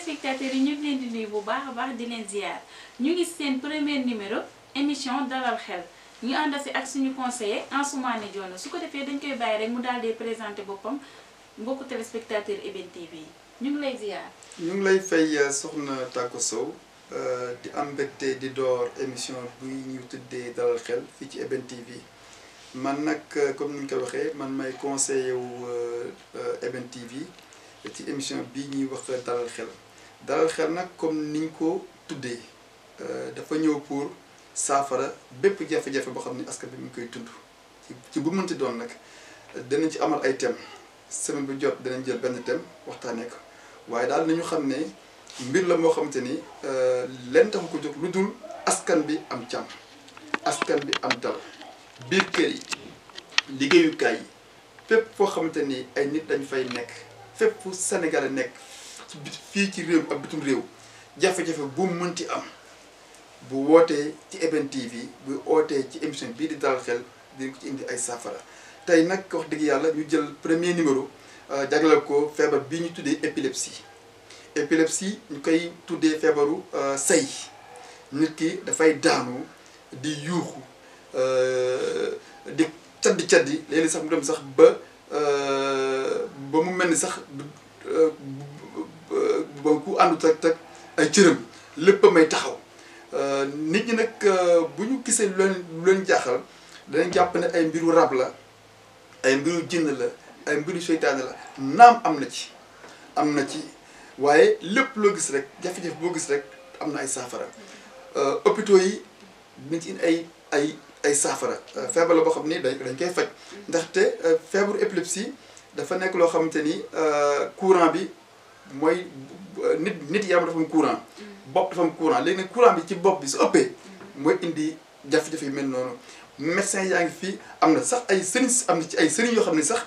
téléspectateurs yi ñu ngi leen di nuyu bu baax a baax di leen ziar ñu ngi seen premier numéro émission dalal xel ñu ànd si ak suñu conseiller Ansoumana Dione su ko defee dañ koy bàyyi rek mu daal di présenté boppam mbokku téléspectateur EBN TV yi ñu ngi lay ziar. ñu ngi lay fay soxna Tako Sow di am mbégte di door émission buy ñu tuddee dalal xel fii ci EBN TV man nag comme ni ñu ko waxee man may conseiller wu EBN TV ci émission bii ñuy wax dalal xel nag comme niñ ko tuddee dafa ñëw pour saafara bépp jafe-jafe boo xam ne askan bi mu ngi koy tund ci bu mënti doon nag danañ ci amal ay thèmes semaine bu jot danañ jël benn thème waxtaanee ko waaye daal nañu xam ne mbir la moo xamante ni leen taxu ko jóg lu dul askan bi am jàmm askan bi am dal biir kër yi liggéeyukaay yi fépp foo xamante ni ay nit dañ fay nekk fépp fu Sénégal nekk ci fii ci réew ak bitum réew jafe-jafe bu mu mënti am bu wootee ci EBN TV bu ootee ci émission bii di dalal xel dinañ ko ci indi ay saafara tey nag wax dëgg yàlla ñu jël premier numéro jagleel ko feebar bii ñu tuddee épilepsie ñu koy tuddee feebaru say nit ki dafay daanu di yuuxu di caddi léegi sax mu dem sax ba mu mel ni sax ba ku àndut ak ay cëram lépp may taxaw nit ñi nag bu ñu gisee lu leen jaaxal danañ jàpp ne ay mbiru rab la ay mbiru jinn la ay mbiru seytaane la naam am na ci waaye lépp loo gis rek jafe-jafe boo gis rek am na ay saafara hôpitaux yi dinañ ci indi ay saafara feebar la boo xam ni dañ koy faj ndaxte feebaru épilepsie dafa nekk loo xamante ni courant bi mooy nit yaram dafa am courant bopp dafa am courant léegi nag courant bi ci bopp bi su ëppee mooy indi jafe-jafe yu mel noonu médecin yaa ngi fii am na sax ay sëriñ am na ci ay sëriñ yoo xam ne sax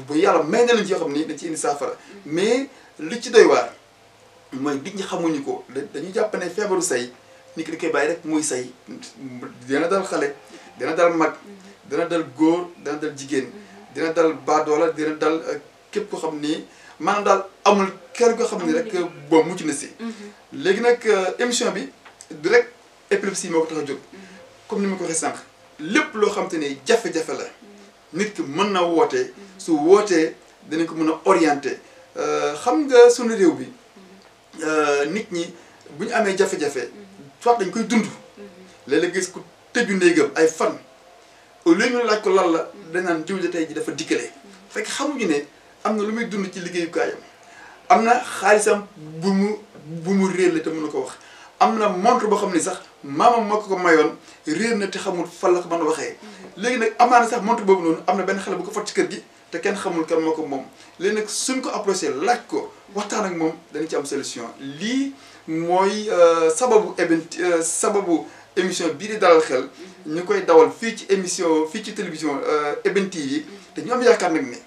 bu yàlla may na leen ci yoo xam ni dañ ci indi saafara mais li ci doy waar mooy nit ñi xamuñu ko dañuy jàpp ne feebaru say nit ki da koy bàyyi rek muy say dina dal xale dina dal mag dina dal góor dina dal jigéen dina dal baadoola dina dal képp ko xam ni maanaam daal amul kenn ko xam ni rek boo mucc na si léegi nag émission bi du rek épilepsie moo ko tax a jóg comme ni ma ko waxee sànq lépp loo xam te ni jafe-jafe la nit ki mën na woote su wootee dinañ ko mën a orienté xam nga sunu réew bi nit ñi bu ñu amee jafe-jafe soit dañ koy dund léeg-léeg gis ku tëju néegam ay fan au lieu ñu laaj ko lan la dañ naan jiw ja tey ji dafa dikkale fekk xamuñu ne am na lu muy dund ci liggéeyukaayam am na xaalisam bu mu réer la te mën na ko wax am na montre boo xam ne sax maamam moo ko mayoon réer na te xamul fan la ko mën a waxee léegi nag amaana sax montre boobu noonu am na benn xale bu ko fat ci kër gi te kenn xamul kan moo ko moom léegi nag suñ ko approché laaj ko waxtaan ak moom dañu ci am solution lii mooy sababu émission bii di dalal xel ñu koy dawal fii ci télévision EBN TV te ñu am yaakaar nag ne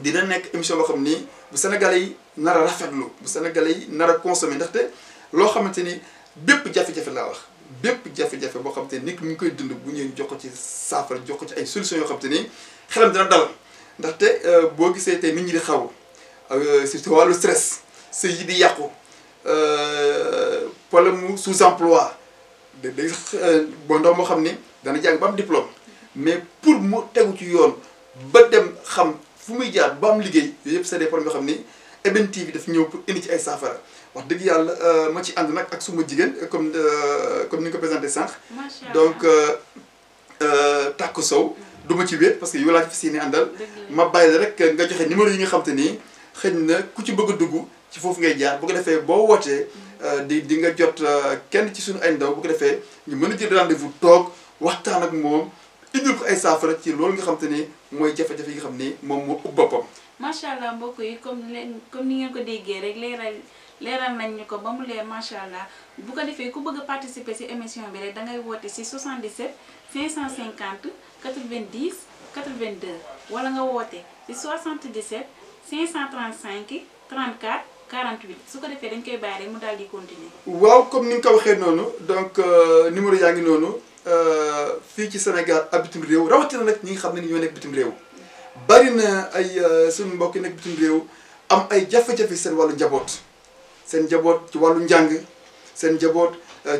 dina nekk émission boo xam ni bu Sénégalais yi nar a rafetlu bu Sénégalais yi nar a consommé ndaxte loo xamante ni bépp jafe-jafe laa wax bépp jafe-jafe boo xamante ni nit mu ngi koy dund bu ñëwee jox ko ci saafara jox ko ci ay solutions yoo xamante ni xelam dina dal ndaxte boo gisee tey nit ñi di xaw surtout wàllu stress sëy yi di yàqu problème mu sous-emploi day bon ndaw moo xam ni dana jàng ba am diplôme mais pour mu tegu ci yoon ba dem xam fu muy jaar ba am liggéey yooyu yëpp c'est des problèmes yoo xam ni EBN TV daf ñëw pour indi ci ay saafara wax dëgg yàlla ma ci ànd nag ak suma jigéen comme ni nga ko présenté sànq. donc Tako Sow du ma ci wéet parce que yow laa ci fas yéene àndal ma bàyyi la rek nga joxe numéro yi nga xam te ni xëy na ku ci bëgg a dugg ci foofu ngay jaar bu ko defee boo wootee di nga jot kenn ci suñu ay ndaw bu ko defee ñu mën a jël rendez-vous toog waxtaan ak moom indil ko ay saafara ci loolu nga xam te ni mooy jafe-jafe yi nga xam ni moom moo ub boppam. macha allah mbokk yi comme ni ngeen ko déggee rek leeral nañ ñu ko ba mu leer macha allah bu ko defee ku bëgg a participer ci émission bi rek dangay woote ci 77 550 90 82 wala nga woote ci 77 535 34 48 su ko defee dañ koy bàyyi rek mu daal di continuer. waaw comme ni nga ko waxee noonu donc numéro yaa ngi noonu fii ci Sénégal ak bitim réew rawatina nag ñi nga xam ne ni ñoo nekk bitim réew bari na ay suñu mbokk yi nekk bitim réew am ay jafe-jafe seen wàllu njaboot seen njaboot ci wàllu njàng seen njaboot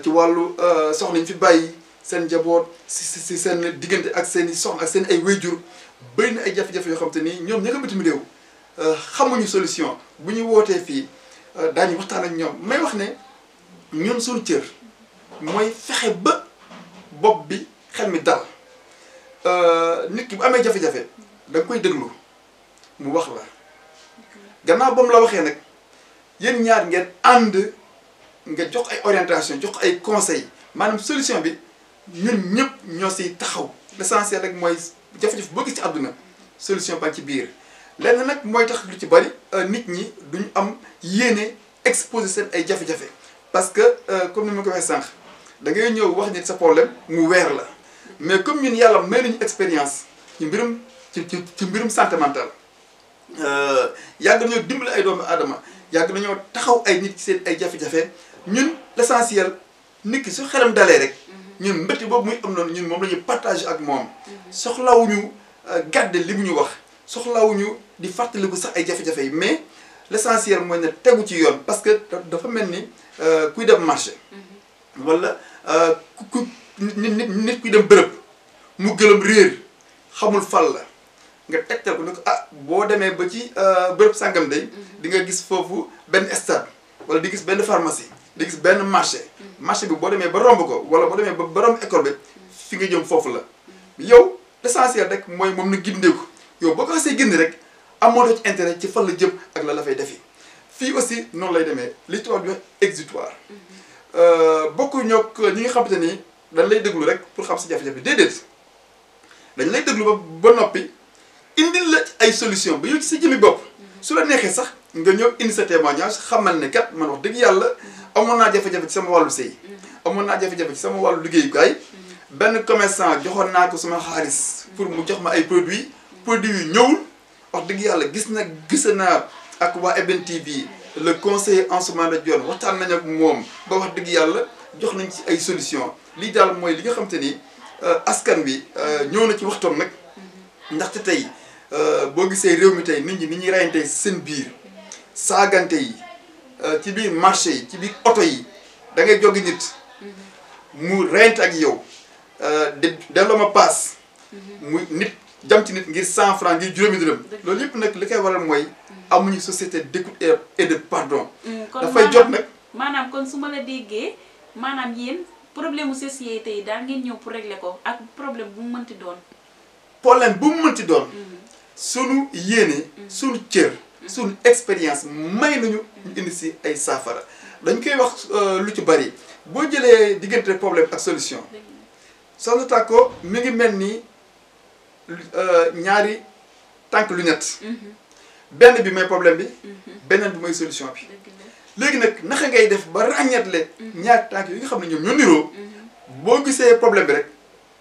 ci wàllu soxna ñu fi bàyyi seen njaboot si seen diggante ak seen i soxna ak seen ay wéyjur bëri na ay jafe-jafe yoo xam te ni ñoom ña nga bitim réew xamuñu solution bu ñu wootee fii daañu waxtaan ak ñoom may wax ne ñun suñu cër mooy fexe ba bopp bi xel mi dal nit ki bu amee jafe-jafe da nga koy déglu mu wax la gannaaw ba mu la waxee nag yéen ñaar ngeen ànd nga jox ay orientation jox ay conseils maanaam solution bi ñun ñëpp ñoo siy taxaw l'essentiel rek mooy jafe-jafe boo gis ci àdduna solution ba ci biir lenn nag mooy tax lu ci bari nit ñi duñu am yéene exposer seen ay jafe-jafe parce que comme ni ma ko waxee sànq da ngay ñëw wax nit sa problème mu weer la mais comme ñun yàlla may nañu expérience ci mbirum ci mbirum santé mentale yàgg nañoo dimbali ay doomu aadama yàgg nañoo taxaw ay nit ci seen ay jafe-jafe ñun l'essentiel nit ki su xelam dalee rek ñun mbëtti boobu muy am noonu ñun moom la ñuy partager ak moom soxlawuñu gàdde li mu ñu wax soxlawuñu di fàttaliku sax ay jafe-jafe yi mais l'essentiel mooy ne tegu ci yoon parce que dafa mel ni kuy dem marché wala nit kuy dem bërëb mu gëlëm réer xamul fal la nga tegtal ko ne ko ah boo demee ba ci bërëb sàngam day di nga gis foofu benn stade wala di gis benn pharmacie di gis benn marché bi boo demee ba romb ko wala boo demee ba romb école bi fi nga jëm foofu la yow l'essentiel rek mooy moom na gindeeku yow boo ko xasee gindi rek amoo ci intérêt ci fan la jëm ak la fay defi fii aussi noonu lay demee li tubaab di wax exutoire bokku ñoog ñi nga xamante ni dañ lay déglu rek pour xam si jafe-jafe déedéet dañ lay déglu ba noppi indil la ay solution ba yow ci sa jëmi bopp su la neexee sax nga ñëw indi sa témoignage xamal ne kat man wax dëgg yàlla amoon naa jafe-jafe ci sama wàllu sëy amoon naa jafe-jafe ci sama wàllu liggéeyukaay benn commerçant joxoon naa ko sama xaalis pour mu jox ma ay produits yu ñëwul wax dëgg yàlla gis naa ak waa Eben TV le conseiller Ansoumana Dione waxtaan nañ ak moom ba wax dëgg yàlla jox nañ ci ay solution lii daal mooy li nga xam te ni askan bi ñëw na ci waxtoon nag ndaxte tey boo gisee réew mi tey nit ñi ni ñuy rayante seen biir saagante yi ci biir marché yi ci biir oto yi da ngay jógi nit mu rayante ak yow delloo ma paas mu nit jam ci nit ngir 100 francs ngir juróomi dërëm loolu yëpp nag li koy waral mooy amuñu société d'écoute et de pardon dafay jot nag maanaam kon su ma la déggee maanaam yéen problème mu société yi daal ngeen ñëw pour régler ko ak problème bu mu mënti doon sunu yéene sunu cër sunu expérience may nañu ñu indi si ay saafara dañ koy wax lu ci bari boo jëlee diggante problème ak solution Soxna Tako mi ngi mel ni ñaari tànk lunette benn bi mooy problème bi beneen bi mooy solution bi léegi nag naka ngay def ba ràññeetle ñaari tànk yi nga xam ne ñoom ñoo niroo boo gisee problème bi rek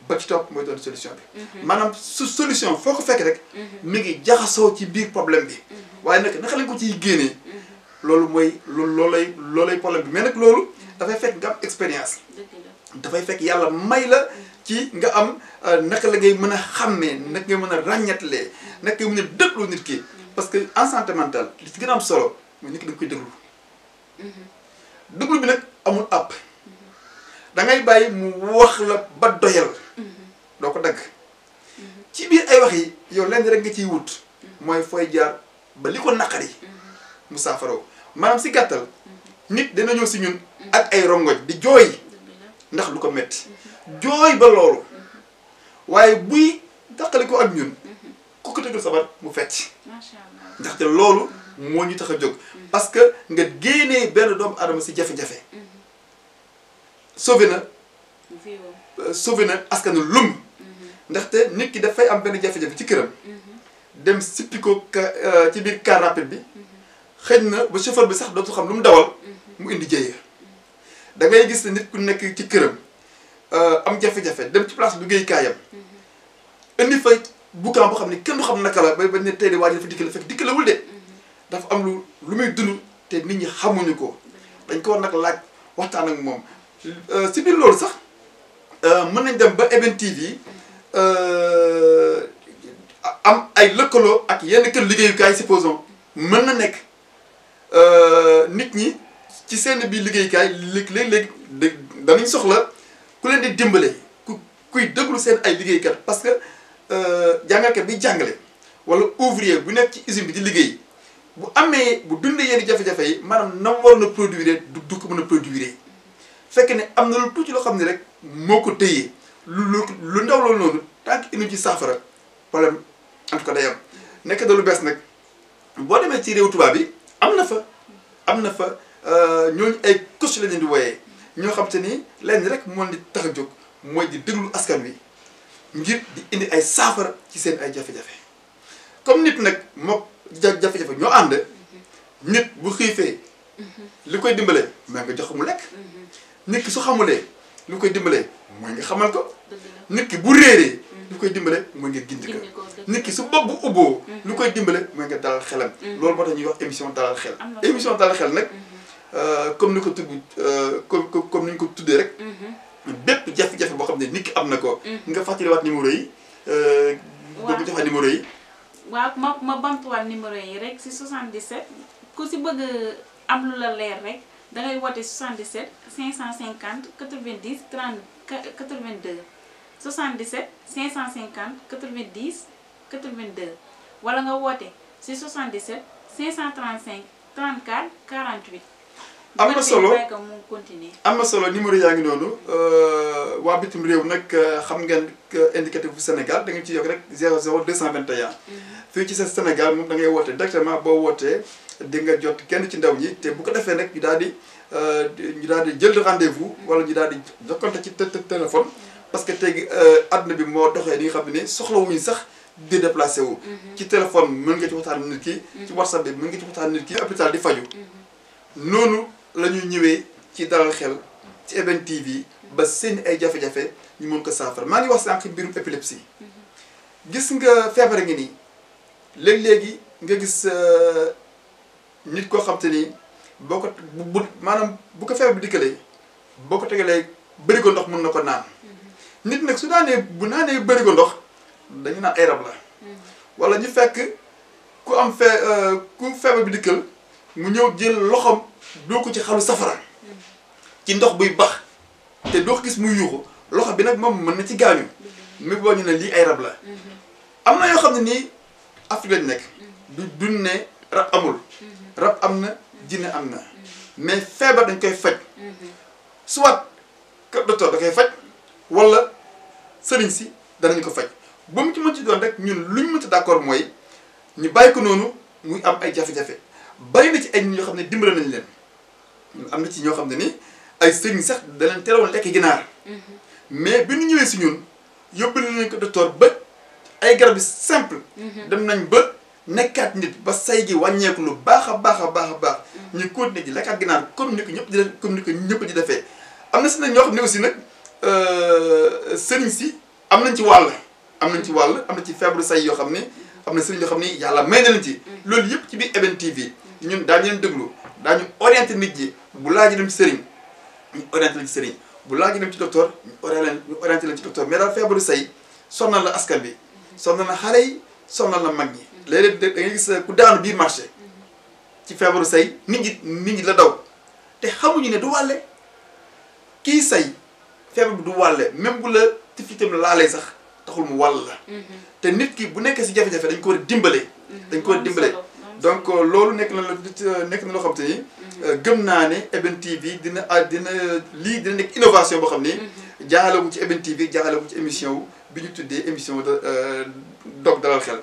ba ci topp mooy doon solution bi maanaam su solution foo ko fekk rek mi ngi jaxasoo ci biir problème bi waaye nag naka lañ ko ciy génnee loolu mooy loolay problème bi mais nag loolu dafay fekk nga am expérience dafay fekk yàlla may la ci nga am naka la ngay mën a xàmmee naka ngay mën a ràññetlee naka ngay mën a déglu nit ki parce que en santé mentale li ci gën a am solo mooy nit ki da nga koy déglu déglu bi nag amul àpp da ngay bàyyi mu wax la ba doyal doo ko dagg ci biir ay wax yi yow lenn rek nga ciy wut mooy fooy jaar ba li ko naqari mu saafaraw maanaam si gàttal nit dana ñëw si ñun ak ay rongoñ di jooy ndax lu ko metti jooy ba loolu waaye buy daqali ko ak ñun ku ko tëggal sabar mu fecc ndaxte loolu moo ñu tax a jóg parce que nga génnee benn doomu aadama si jafe-jafe sauvé na askanu lum ndaxte nit ki dafay am benn jafe-jafe ci këram dem sippi ko ci biir car rapide bi xëj na ba chauffeur bi sax dootu xam lu mu dawal mu indi jëye da ngay gis nit ku nekk ci këram am jafe-jafe dem ci place liggéeyukaayam indi fa boucan boo xam ne kenn du xam naka la ba ne tey de waa ji dafa dikkale fekk dikkalewul de dafa am lu muy dund te nit ñi xamuñu ko dañ ko war nag laaj waxtaan ak moom si biir loolu sax mën nañ dem ba Eben TV am ay lëkkaloo ak yenn kër liggéeyukaay supposons mën na nekk nit ñi ci seen bi liggéeykaay léeg-léeg danañ soxla ku leen di dimbale kuy déglu seen ay liggéeykat parce que jàngalkat bi jàngale wala ouvrier bu nekk ci usine bi di liggéey bu amee bu dundee yenn jafe-jafe yi maanaam na war na produire du ko mën a produire fekk ne am na lu tuuti loo xam ne rek moo ko téye lu ndaw loolu noonu tant que inu ci saafara problème en tout cas day am nekk da lu bees nag boo demee ci réew tubaab bi am na fa ñooñu ay coach la leen di wooyee ñoo xam te ni lenn rek moo di tax a jóg mooy di déglu askan wi ngir di indi ay saafara ci seen ay jafe-jafe comme nit nag mook jafe-jafe ñoo ànd nit bu xiifee li koy dimbalee mooy nga jox mu lekk nit ki su xamulee li koy dimbalee mooy nga xamal ko nit ki bu réeree li koy dimbale mooy nga gindi ko nit ki su bopp bu ubboo li koy dimbale mooy nga dalal xelam loolu moo tax ñuy wax émission dalal xel émission dalal xel nag comme ni ko tudd comme ni ñu ko tuddee rek bépp jafe-jafe boo xam ne nit ki am na ko nga fàttaliwaat numéro yi doo ko joxe numéro yi waaw ma bamtuwaat numéro yi rek si 77 ku si bëgg am lu la leer rek dangay woote 77 550 90 30 82 77 550 90 82 wala nga woote si 77 535 34 48. am na solo mu continuer. am na solo numéro yaa ngi noonu waa bitim réew nag xam ngeen indicatif bu Sénégal da nga ci yokk rek 00 221. fii ci sa Sénégal moom da ngay woote directement boo wootee di nga jot kenn ci ndaw ñi te bu ko defee nag ñu daal di jël rendez-vous wala ñu daal di jokkante ci téléphone. parce que tey àdduna bi moo doxee li nga xam ne soxlawuñu sax di déplacé wu. ci téléphone mën nga ci waxtaan nit ki. ci WhatsApp bi mën nga ci waxtaan nit ki. hôpital di faju noonu la ñuy ñëwee ci dalal xel ci EBN TV ba seen ay jafe-jafe ñu mën ko saafara maa ngi wax sànq mbirum épilepsie gis nga feebar ngi nii léegi nga gis nit koo xam te ni boo ko maanaam bu ko feebar bi dikkalee boo ko tegalee bërigo ndox mun na ko naan nit nag su bu naanee bërigo ndox dañu naan ay rab la wala ñu fekk ku am ku feebar bi dikkal mu ñëw jël loxoom doo ko ci xalu safara ci ndox buy bax te doo ko gis muy yuuxu loxo bi nag moom mën na ci gaañu mi boo ñu ne lii ay rab la am na yoo xam ne nii Afrique lañ nekk duñ ne rab amul rab am na jinne am na mais feebar dañ koy faj soit kër docteur da koy faj wala sëriñ si danañ ko faj ba mu ci mën ci doon rek ñun luñ mënta d'accord mooy ñu bàyyi ko noonu muy am ay jafe-jafe bari na ci ay nit ñoo xam ne dimbale nañ leen am na ci ñoo xam ne ni ay sëriñ sax da leen teeloon lekk ginaar mais bi ñu ñëwee si ñun yóbbu nañ ko docteur ba ay garab yu simple dem nañ ba nekkaat nit ba say gi wàññeeku lu baax a baax a baax a baax ñu continuer ji lekkaat ginaar comme ni ko ñëpp di def comme ni ko ñëpp di defee am na si nag ñoo xam ne aussi nag sëriñ si am nañ ci wàll am na ci feebaru say yoo xam ne am na sëriñ yoo xam ne yàlla may na leen ci loolu yëpp ci biir EBN TV ñun daañu leen déglu daañu orienté nit ñi bu laaj dem ci sëriñ ñu orienté leen ci sëriñ bu laaj dem ci docteur ñu orienté leen ci docteur mais daal feebaru say sonnal la askan bi sonnal na xale yi sonnal na mag ñi léeg-léeg da ngay gis ku daanu biir marché ci feebaru say nit ñi la daw te xamuñu ne du wàlle kii say feebar bi du wàlle même bu la tiflitam laalee sax taxul mu wàll la te nit ki bu nekkee si jafe-jafe dañ ko war a dimbale donc loolu nekk na loo xam te ni gëm naa ne EBN TV dina nekk innovation boo xam ni jaarale wu ci EBN TV jaarale wu ci émission bi ñu tuddee émission dog dalal xel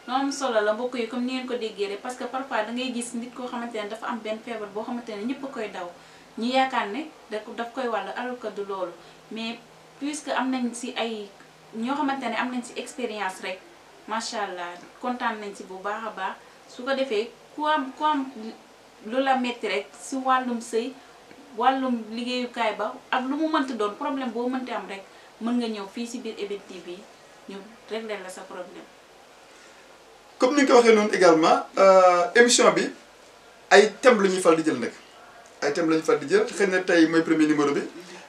noonu solo la mbokk yi comme ni ngeen ko déggee rek parce que parfois da ngay gis nit koo xamante ne dafa am benn feebar boo xamante ne ñëpp a koy daw ñu yaakaar ne daf koy wàll alors que du loolu mais puisque am nañ si ay ñoo xamante ne am nañ si expérience rek macha allah kontaan nañ si bu baax a baax su ko defee ku am lu la metti rek si wàllum sëy wàllum liggéeyukaay ba ak lu mu mënti doon problème boo mënti am rek mën nga ñëw fii si biir EBN TV ñu régler la sa problème. comme ni nga ko waxee noonu également émission bi ay thèmes la ñuy fal di jël nag ay thèmes la ñuy fal di jël xëy na tey mooy premier numéro bi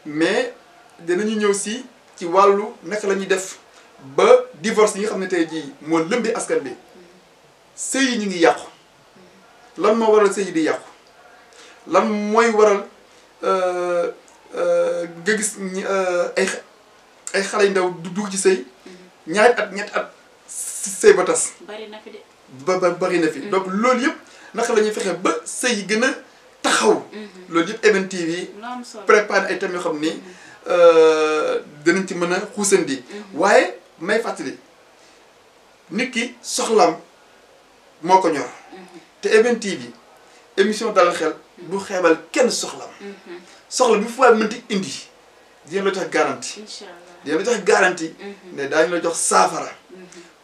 mais dinañu ñëw si ci wàllu naka la ñuy def ba divorce yi nga xam ne tey jii moo lëmbi askan bi sëy yi ñu ngi yàqu lan moo waral sëy yi di yàqu lan mooy waral nga gis ay xale yu ndaw du dugg ci sëy ñaari at ñetti at sëy ba tas. bari na fi de. bari na fi donc loolu yëpp naka la ñuy fexe ba sëy yi gën a taxaw. loolu yëpp Eben TV préparé ay thèmes yoo xam ni dinañ ci mën a xuusandi. waaye may fàttali nit ki soxlaam moo ko ñor. te Eben TV émission dalal xel du xeebal kenn soxlaam. soxla bi fu waay mënti indi dina la jox garantie. inchaallah dina la jox garantie. ne daañu la jox saafara.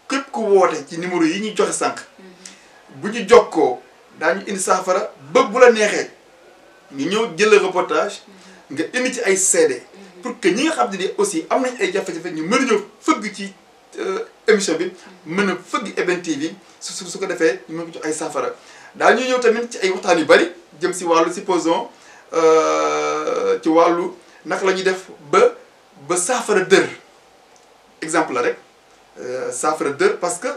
képp ku woote ci numéro yi ñuy joxe sànq. bu ñu jokkoo daañu indi saafara ba bu la neexee ñu ñëw jël reportage nga indi ci ay CD. pour que ñi nga xam ne ni aussi am nañ ay jafe-jafe ñu mën a ñëw fëgg ci émission bi mën a fëgg Eben TV su ko defee ñu mën ko jox ay saafara daañu ñëw tamit ci ay waxtaan yu bari jëm si wàllu supposons ci wàllu naka la ñuy def ba saafara dër exemple la rek saafara dër parce que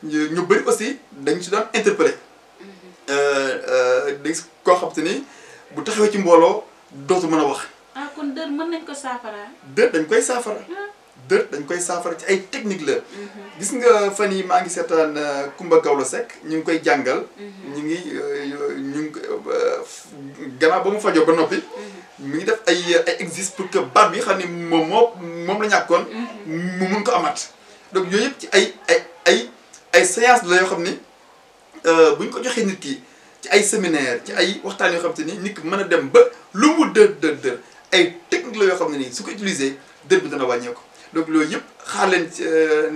ñu bëri aussi dañu si daan interpellé dañ koo xam te ni bu taxawee ci mbooloo dootu mën a wax. ah kon dër mën nañ ko saafara. dër dañ koy saafara. dër dañ koy saafara ci ay technique la. gis nga fan yi maa ngi seetaan Kumba Gawlo Seck ñu ngi koy jàngal. ñu ngi gannaaw ba mu fajoo ba noppi. mi ngi def ay exercices pour que baat bi xam ne moom la ñàkkoon. mu mun ko amaat. donc yooyu yëpp ci ay séance la yoo xam ni bu ñu ko joxee nit ki ci ay séminaire ci ay waxtaan yoo xam te ni nit ki mën a dem ba lu mu dër ay technique la yoo xam ne nii su ko utiliser dër bi dana wàññeeku. donc loolu yëpp xaar leen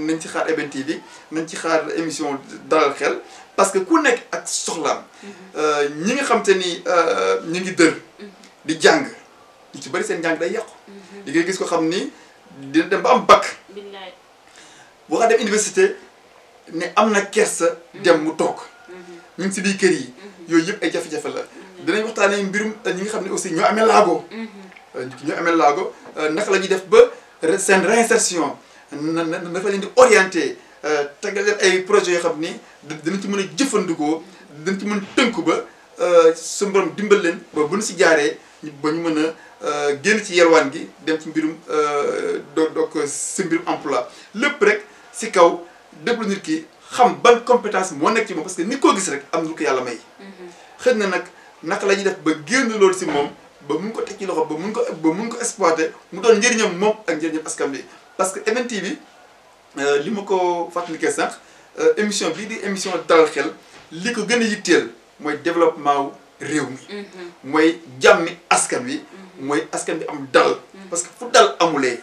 nañ ci xaar Eben TV nañ ci xaar émission dalal xel parce que ku nekk ak soxlaam. ñi nga xam te ni ñu ngi dër di jàng ñu ci bëri seen jàng day yàqu. di ngay gis ko xam ni dina dem ba am bac. boo xam dem université ne am na kersa dem mu toog. ñu ngi si biir kër yi. yooyu yëpp ay jafe-jafe la. dinañ waxtaanee mbirum ñi nga xam ne aussi ñoo amee laago. ñoo amee laago naka la ñuy def ba seen réinsertion naka la leen di orienté tegal leen ay projets yoo xam ni dinañ ci mën a jëfandikoo dinañ ci mën tënku ba su borom dimbal leen ba bu ñu si jaaree ba ñu mën a génn ci yelwaan gi dem ci mbirum donc si mbirum emploi lépp rek si kaw déglu nit ki xam ban compétence moo nekk ci moom parce que nit koo gis rek am na lu ko yàlla may. xëy na nag naka la ñuy def ba génn loolu si moom ba mun ko teg ci loxo ba mun ko exploiter mu doon njëriñam moom ak njëriñam askan bi parce que Eben TV li ma ko fàttalikee sànq émission bii di émission dalal xel li ko gën a yitteel mooy développement wu réew mi. mooy jàmmi askan wi. mooy askan bi am dal. parce que fu dal amulee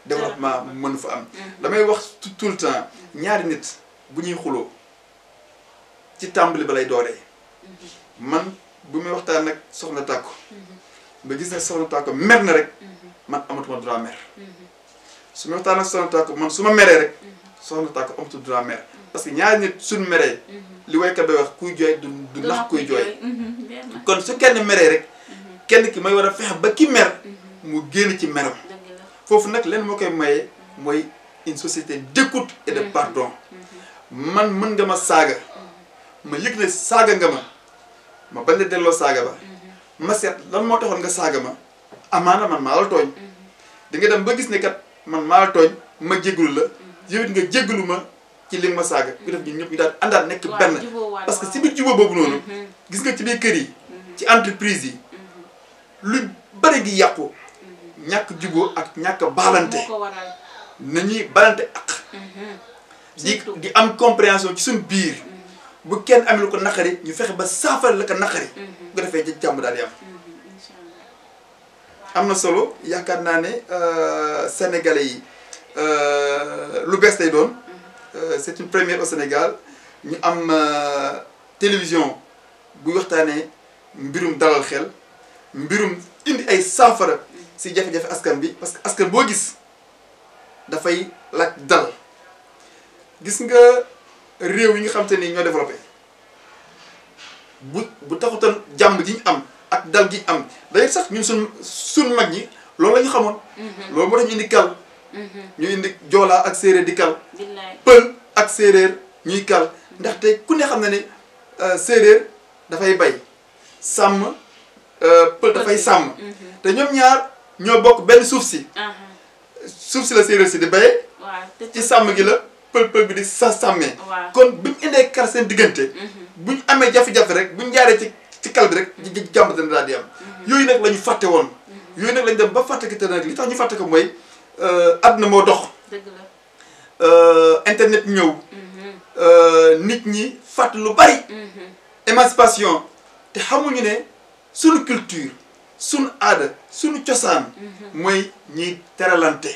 développement mënu fa am. damay wax tout le temps ñaari nit bu ñuy xuloo ci tàmbali ba lay dooree. man bu may waxtaan nag soxna Tàkko ba gis ne soxna Tàkko mer na rek man amatuma droit mer su ma waxtaan nag soxna Tàkko man su ma meree rek soxna Tàkko amatul droit mer parce que ñaari nit suñ meree li waykat bay wax kuy jooy du nax kuy jooy kon su kenn meree rek kenn ki may war a fexe ba ki mer mu génn ci meram foofu nag leen moo koy maye mooy une société d'écoute et de pardon man mën nga ma saaga ma yëg ne saaga nga ma bañ a delloo saaga ba ma seet lan moo taxoon nga saaga ma amaana man maa la tooñ di nga dem ba gis ne kat man maa la tooñ ma jégalu la yow it nga jégalu ma ci li nga ma saaga ku def ñun ñëpp ñu daal àndaat nekk benn parce que si biir jubóo boobu noonu gis nga ci biir kër yi ci entreprise yi lu bari gi yàqu ñàkk jubóo ak ñàkk baalante nañuy baalante ak di am compréhension ci suñu biir bu kenn amee lu ko naqari ñu fexe ba saafara la ko naqari bu ko defee jàmm daal di am na solo yaakaar naa ne sénégalais yi lu bees lay doon c'est une première au Sénégal ñu am télévision buy waxtaanee mbirum dalal xel mbirum indi ay saafara si jafe-jafe askan bi parce que askan boo gis dafay laaj dal gis nga réew yi nga xam te ni ñoo développé bu taxutoon jàmm ji ñu am ak dal gi ñu am d'ailleurs sax ñun suñ mag ñi loolu la ñu xamoon. loolu moo tax ñu indi kal. ñu indi joolaa ak séeréer di kal. pël ak séeréer ñuy kal ndaxte ku ne xam na ne séeréer dafay bay sàmm pël dafay sàmm te ñoom ñaar ñoo bokk benn suuf si suuf si la séeréer si di béye ci sàmm gi la pël bi di sàmmee kon bi mu indee kar seen diggante buñ amee jafe-jafe rek buñ jaaree ci kal bi rek jàmm dana daal di am yooyu nag la ñu fàtte woon yooyu nag lañ dem ba fàtte ko te nag li tax ñu fàtte ko mooy àdduna moo dox internet ñëw nit ñi fàtte lu bari émancipation te xamuñu ne suñu culture suñu aada suñu cosaan mooy ñiy teralante